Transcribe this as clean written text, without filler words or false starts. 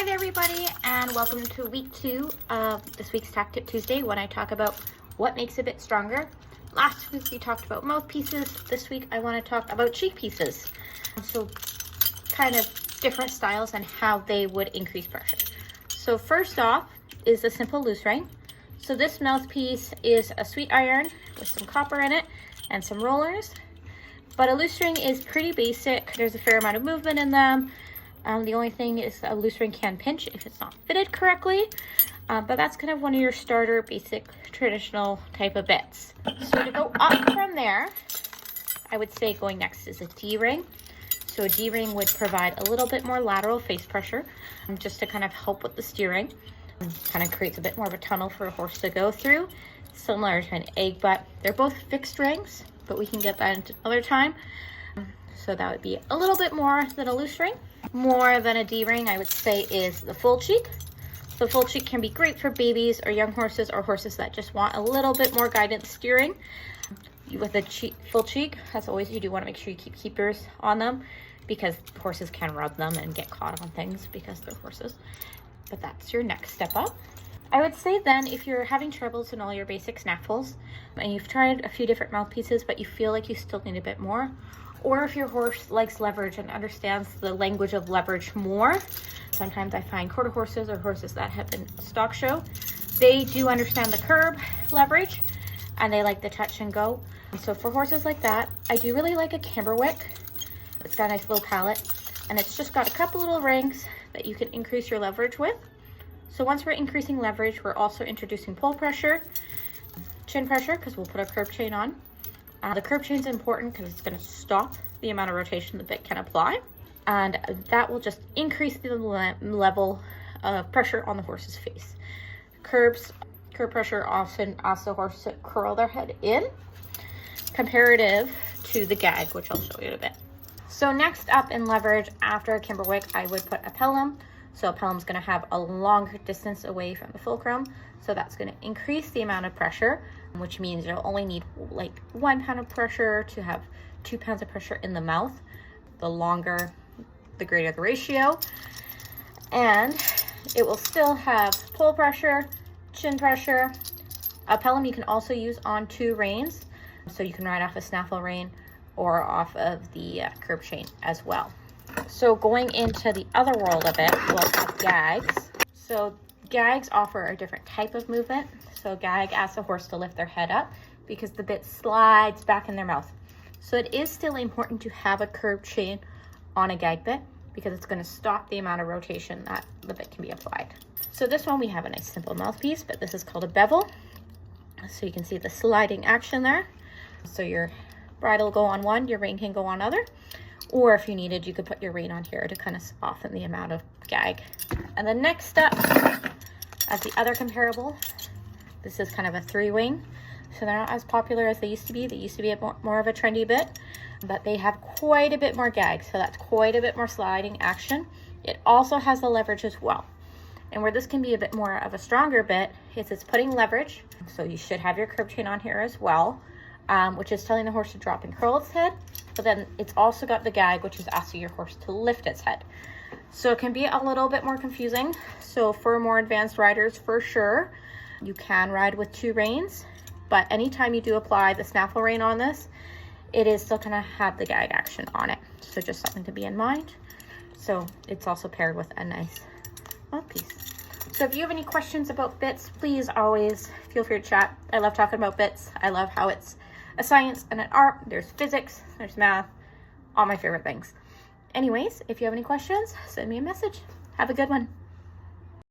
Hi there everybody, and welcome to week 2 of this week's Tack Tip Tuesday, when I talk about what makes a bit stronger. Last week we talked about mouthpieces. This week I want to talk about cheek pieces. So kind of different styles and how they would increase pressure. So first off is the simple loose ring. So this mouthpiece is a sweet iron with some copper in it and some rollers. But a loose ring is pretty basic. There's a fair amount of movement in them. The only thing is a loose ring can pinch if it's not fitted correctly. But that's kind of one of your starter, basic, traditional type of bits. So to go up from there, I would say going next is a D-ring. So a D-ring would provide a little bit more lateral face pressure, just to kind of help with the steering. Kind of creates a bit more of a tunnel for a horse to go through, similar to an egg butt. They're both fixed rings, but we can get that into another time. So that would be a little bit more than a loose ring. More than a D-ring, I would say, is the full cheek. The full cheek can be great for babies or young horses, or horses that just want a little bit more guidance steering. With a full cheek, as always, you do want to make sure you keep keepers on them, because horses can rub them and get caught on things because they're horses. But that's your next step up. I would say then, if you're having troubles in all your basic snaffles, and you've tried a few different mouthpieces, but you feel like you still need a bit more, or if your horse likes leverage and understands the language of leverage more, sometimes I find quarter horses or horses that have been stock show, they do understand the curb leverage and they like the touch and go. So for horses like that, I do really like a kimberwick. It's got a nice little palette, and it's just got a couple little rings that you can increase your leverage with. So once we're increasing leverage, we're also introducing pull pressure, chin pressure, because we'll put a curb chain on. The curb chain is important because it's going to stop the amount of rotation the bit can apply, and that will just increase the level of pressure on the horse's face. Curb pressure often asks the horse to curl their head in, comparative to the gag, which I'll show you in a bit. So next up in leverage, after a kimberwick, I would put a pelham. So a pelham is going to have a longer distance away from the fulcrum, so that's going to increase the amount of pressure, which means you'll only need like 1 pound of pressure to have 2 pounds of pressure in the mouth. The longer, the greater the ratio. And it will still have pull pressure, chin pressure. A pelham you can also use on 2 reins, so you can ride off a snaffle rein or off of the curb chain as well. So going into the other world of it, we'll have gags. So gags offer a different type of movement. So gag asks the horse to lift their head up because the bit slides back in their mouth. So it is still important to have a curb chain on a gag bit because it's going to stop the amount of rotation that the bit can be applied. So this one we have a nice simple mouthpiece, but this is called a bevel. So you can see the sliding action there. So your bridle will go on one, your rein can go on other. Or if you needed, you could put your rein on here to kind of soften the amount of gag. And the next step, as the other comparable, this is kind of a 3-wing. So they're not as popular as they used to be. They used to be more of a trendy bit, but they have quite a bit more gag. So that's quite a bit more sliding action. It also has the leverage as well. And where this can be a bit more of a stronger bit is it's putting leverage. So you should have your curb chain on here as well, which is telling the horse to drop and curl its head. But then it's also got the gag, which is asking your horse to lift its head. So it can be a little bit more confusing. So for more advanced riders, for sure, you can ride with 2 reins. But anytime you do apply the snaffle rein on this, it is still going to have the gag action on it. So just something to be in mind. So it's also paired with a nice mouthpiece. So if you have any questions about bits, please always feel free to chat. I love talking about bits. I love how it's a science and an art. There's physics, there's math, all my favorite things. Anyways, if you have any questions, send me a message. Have a good one.